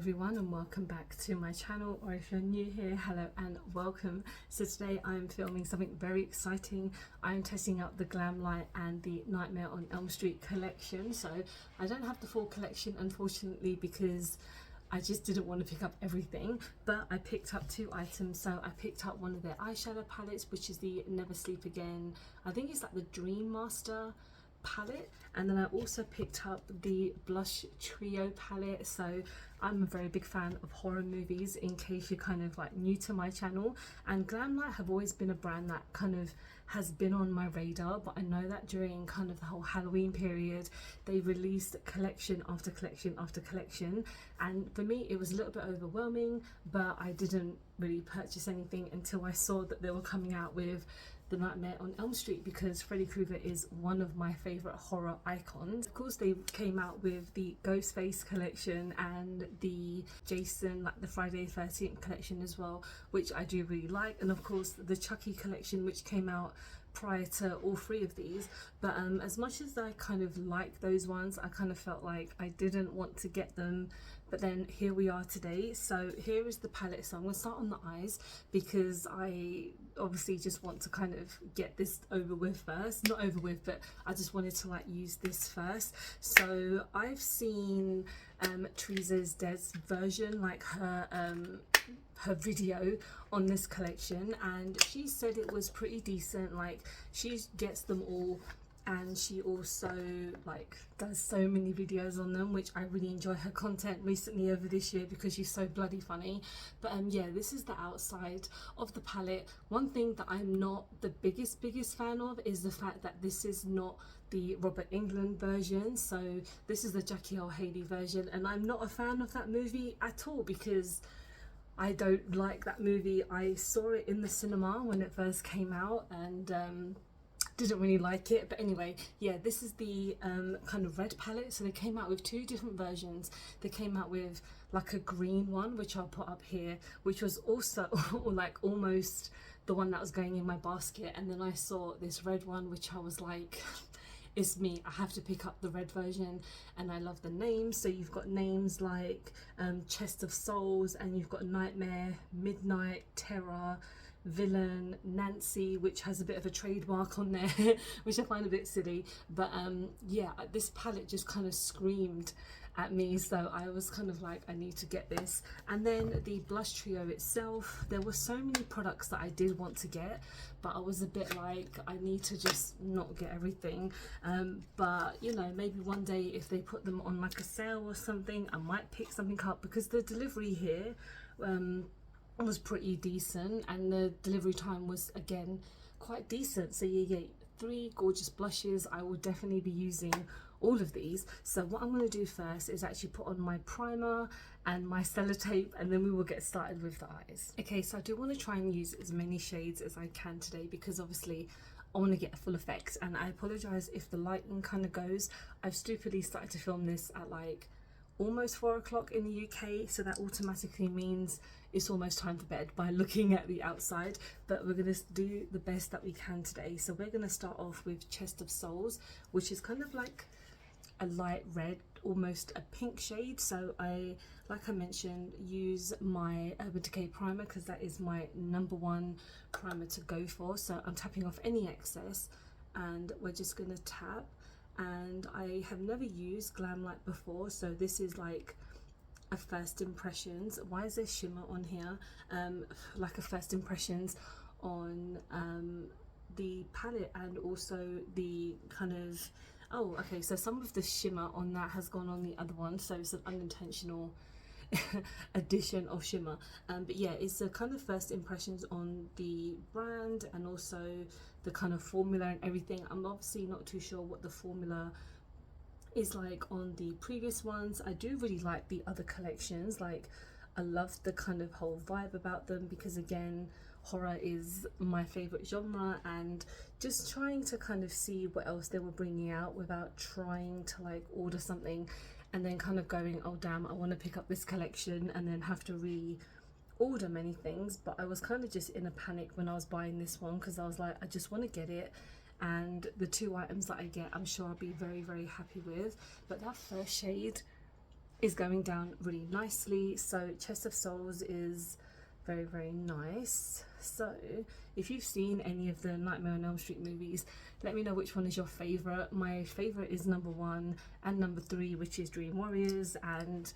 everyone, and welcome back to my channel, or if you're new here, hello and welcome. So today I'm filming something very exciting. I'm testing out the Glamlite and the Nightmare on Elm Street collection. So I don't have the full collection unfortunately because I just didn't want to pick up everything, but I picked up two items. So I picked up one of their eyeshadow palettes, which is the Never Sleep Again, I think it's like the Dream Master palette, and then I also picked up the blush trio palette. So I'm a very big fan of horror movies, in case you're kind of like new to my channel, and Glamlite have always been a brand that kind of has been on my radar, but I know that during kind of the whole Halloween period they released collection after collection after collection, and for me it was a little bit overwhelming, but I didn't really purchase anything until I saw that they were coming out with the Nightmare on Elm Street, because Freddy Krueger is one of my favorite horror icons. Of course they came out with the Ghostface collection and the Jason, like the Friday 13th collection as well, which I do really like, and of course the Chucky collection, which came out prior to all three of these. But as much as I kind of like those ones, I kind of felt like I didn't want to get them, but then here we are today. So here is the palette. So I'm going to start on the eyes because I obviously just want to kind of get this over with first. Not over with, but I just wanted to like use this first. So I've seen Teresa's Des version, like her video on this collection, and she said it was pretty decent. Like, she gets them all, and she also like does so many videos on them, which I really enjoy her content recently over this year because she's so bloody funny. But yeah, this is the outside of the palette. One thing that I'm not the biggest fan of is the fact that this is not the Robert Englund version. So this is the Jackie Earle Haley version, and I'm not a fan of that movie at all because I don't like that movie. I saw it in the cinema when it first came out and didn't really like it. But anyway, yeah, this is the kind of red palette. So they came out with two different versions. They came out with like a green one, which I'll put up here, which was also like almost the one that was going in my basket, and then I saw this red one, which I was like, it's me, I have to pick up the red version. And I love the names. So you've got names like Chest of Souls, and you've got Nightmare, Midnight, Terror, Villain, Nancy, which has a bit of a trademark on there which I find a bit silly. But yeah, this palette just kind of screamed at me, so I was kind of like, I need to get this. And then the blush trio itself, there were so many products that I did want to get, but I was a bit like, I need to just not get everything. But you know, maybe one day if they put them on like a sale or something, I might pick something up, because the delivery here was pretty decent, and the delivery time was again quite decent. So you get three gorgeous blushes. I will definitely be using all of these. So what I'm going to do first is actually put on my primer and my sellotape, and then we will get started with the eyes. Okay, so I do want to try and use as many shades as I can today, because obviously I want to get a full effect, and I apologize if the lighting kind of goes. I've stupidly started to film this at like almost 4 o'clock in the UK, so that automatically means it's almost time for bed by looking at the outside. But we're going to do the best that we can today. So we're going to start off with Chest of Souls, which is kind of like a light red, almost a pink shade. So I, like I mentioned, use my Urban Decay primer because that is my #1 primer to go for. So I'm tapping off any excess, and we're just going to tap. And I have never used Glamlite before, so this is like a first impressions. Why is there shimmer on here? Like a first impressions on the palette, and also the kind of, oh okay, so some of the shimmer on that has gone on the other one, so it's an unintentional addition of shimmer. But yeah, it's a kind of first impressions on the brand, and also the kind of formula and everything. I'm obviously not too sure what the formula is like on the previous ones. I do really like the other collections. Like, I love the kind of whole vibe about them, because again, horror is my favorite genre, and just trying to kind of see what else they were bringing out without trying to like order something and then kind of going, oh damn, I want to pick up this collection, and then have to order many things. But I was kind of just in a panic when I was buying this one, because I was like, I just want to get it, and the two items that I get, I'm sure I'll be very happy with. But that first shade is going down really nicely. So Chest of Souls is very, very nice. So if you've seen any of the Nightmare on Elm Street movies, let me know which one is your favorite. My favorite is number 1 and number 3, which is Dream Warriors, and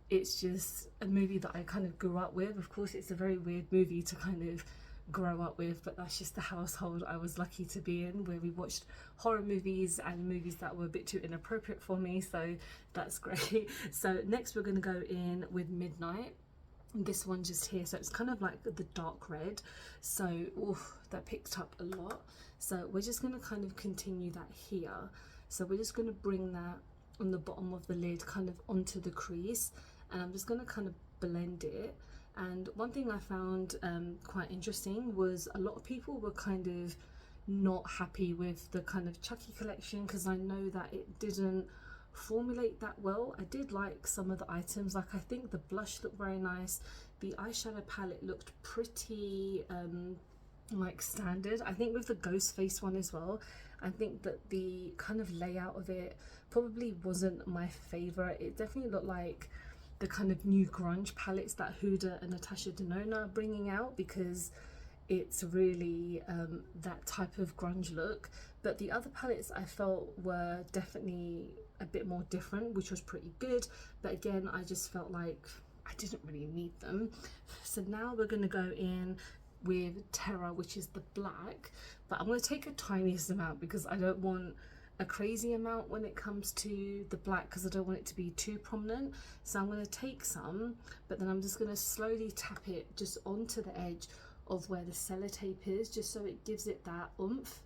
it's just a movie that I kind of grew up with. Of course, it's a very weird movie to kind of grow up with, but that's just the household I was lucky to be in, where we watched horror movies and movies that were a bit too inappropriate for me, so that's great. So next we're going to go in with Midnight. This one just here, so it's kind of like the dark red, so oof, that picked up a lot. So we're just going to kind of continue that here. So we're just going to bring that on the bottom of the lid kind of onto the crease, and I'm just going to kind of blend it. And one thing I found quite interesting was a lot of people were kind of not happy with the kind of Chucky collection, because I know that it didn't formulate that well. I did like some of the items, like I think the blush looked very nice, the eyeshadow palette looked pretty like standard. I think with the ghost face one as well, I think that the kind of layout of it probably wasn't my favorite. It definitely looked like the kind of new grunge palettes that Huda and Natasha Denona are bringing out, because it's really that type of grunge look. But the other palettes I felt were definitely a bit more different, which was pretty good. But again, I just felt like I didn't really need them. So now we're going to go in with Terror, which is the black, but I'm going to take a tiniest amount because I don't want a crazy amount when it comes to the black, because I don't want it to be too prominent. So I'm going to take some, but then I'm just going to slowly tap it just onto the edge of where the sellotape is, just so it gives it that oomph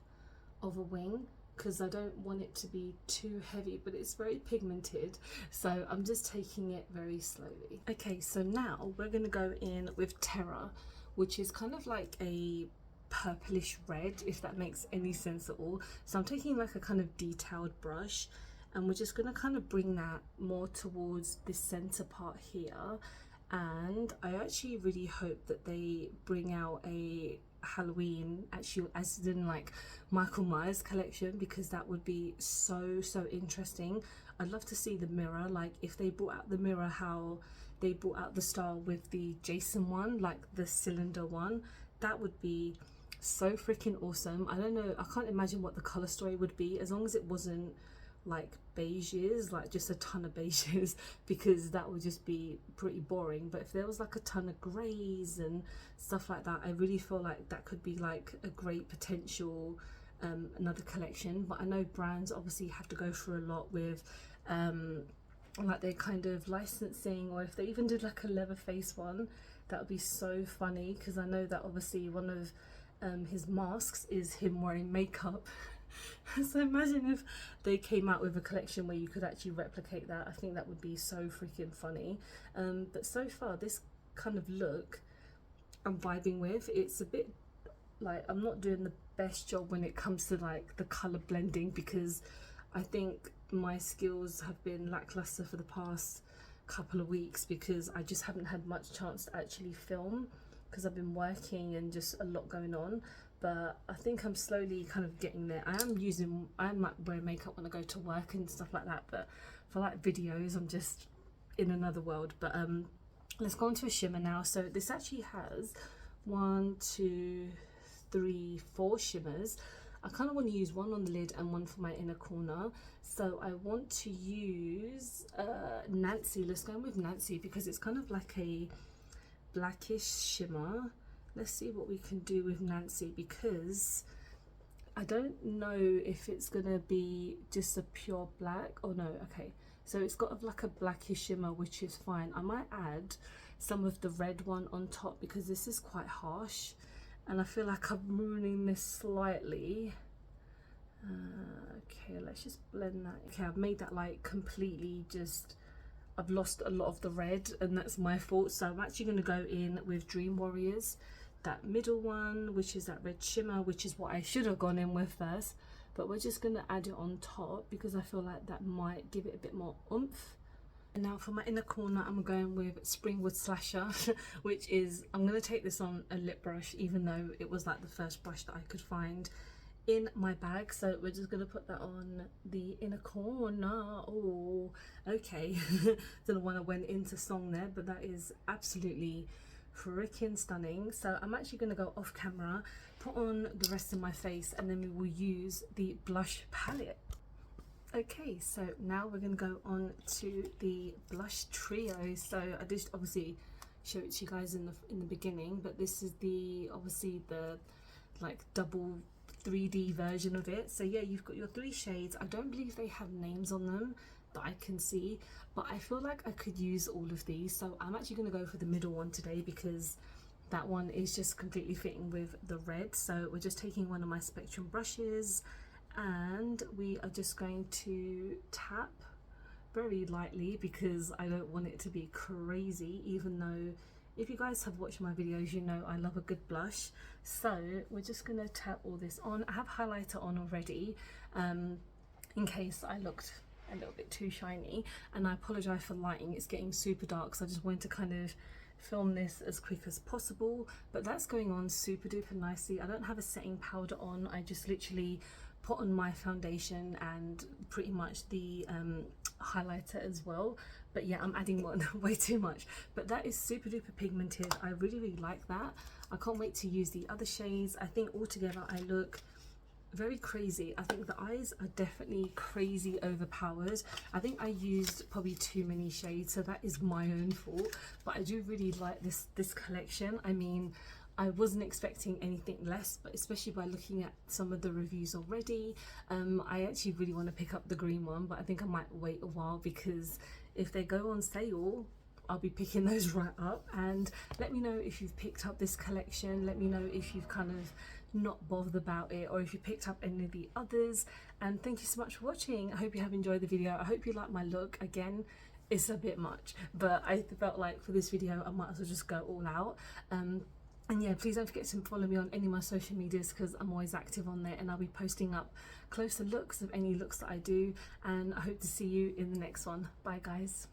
of a wing, because I don't want it to be too heavy, but it's very pigmented, so I'm just taking it very slowly. Okay, so now we're going to go in with Terror, which is kind of like a purplish red, if that makes any sense at all. So I'm taking like a kind of detailed brush, and we're just going to kind of bring that more towards the center part here. And I actually really hope that they bring out a Halloween, actually as in like Michael Myers collection, because that would be so interesting. I'd love to see the mirror, like if they brought out the mirror how they brought out the style with the Jason one, like the cylinder one. That would be so freaking awesome. I don't know, I can't imagine what the color story would be, as long as it wasn't like beiges, like just a ton of beiges, because that would just be pretty boring. But if there was like a ton of grays and stuff like that, I really feel like that could be like a great potential another collection. But I know brands obviously have to go through a lot with like their kind of licensing, or if they even did like a Leatherface one, that would be so funny, because I know that obviously one of his masks is him wearing makeup. So imagine if they came out with a collection where you could actually replicate that. I think that would be so freaking funny. But so far, this kind of look I'm vibing with. It's a bit like I'm not doing the best job when it comes to like the color blending, because I think my skills have been lackluster for the past couple of weeks, because I just haven't had much chance to actually film, because I've been working and just a lot going on. But I think I'm slowly kind of getting there. I am like wearing makeup when I go to work and stuff like that, but for like videos I'm just in another world. But let's go on to a shimmer now. So this actually has 1, 2, 3, 4 shimmers. I kind of want to use one on the lid and one for my inner corner. So I want to use Nancy. Let's go in with Nancy, because it's kind of like a blackish shimmer. Let's see what we can do with Nancy, because I don't know if it's gonna be just a pure black. Oh no, okay, so it's got like a blackish shimmer, which is fine. I might add some of the red one on top, because this is quite harsh and I feel like I'm ruining this slightly. Okay, let's just blend that. Okay, I've made that like completely just, I've lost a lot of the red, and that's my fault. So I'm actually going to go in with Dream Warriors, that middle one, which is that red shimmer, which is what I should have gone in with first, but we're just going to add it on top because I feel like that might give it a bit more oomph. And now for my inner corner, I'm going with Springwood Slasher, which is, I'm going to take this on a lip brush, even though it was like the first brush that I could find in my bag. So we're just going to put that on the inner corner. Oh, Okay, don't know when I went into song there, but that is absolutely freaking stunning. So I'm actually going to go off camera, put on the rest of my face, and then we will use the blush palette. Okay, so now we're going to go on to the blush trio. So I did obviously show it to you guys in the beginning, but this is the obviously the like double 3D version of it. So yeah, you've got your 3 shades. I don't believe they have names on them that I can see, but I feel like I could use all of these. So I'm actually going to go for the middle one today because that one is just completely fitting with the red. So we're just taking one of my Spectrum brushes and we are just going to tap very lightly because I don't want it to be crazy, even though if you guys have watched my videos, you know I love a good blush. So we're just going to tap all this on. I have highlighter on already in case I looked a little bit too shiny, and I apologize for lighting, it's getting super dark, so I just wanted to kind of film this as quick as possible. But that's going on super duper nicely. I don't have a setting powder on, I just literally put on my foundation and pretty much the highlighter as well. But yeah, I'm adding one way too much, but that is super duper pigmented. I really like that. I can't wait to use the other shades. I think altogether I look very crazy. I think the eyes are definitely crazy overpowered. I think I used probably too many shades, so that is my own fault, but I do really like this collection. I mean, I wasn't expecting anything less, but especially by looking at some of the reviews already, I actually really want to pick up the green one, but I think I might wait a while because if they go on sale, I'll be picking those right up. And let me know if you've picked up this collection. Let me know if you've kind of not bothered about it, or if you picked up any of the others. And thank you so much for watching. I hope you have enjoyed the video. I hope you like my look. Again, it's a bit much, but I felt like for this video I might as well just go all out. And yeah, please don't forget to follow me on any of my social medias because I'm always active on there, and I'll be posting up closer looks of any looks that I do. And I hope to see you in the next one. Bye guys.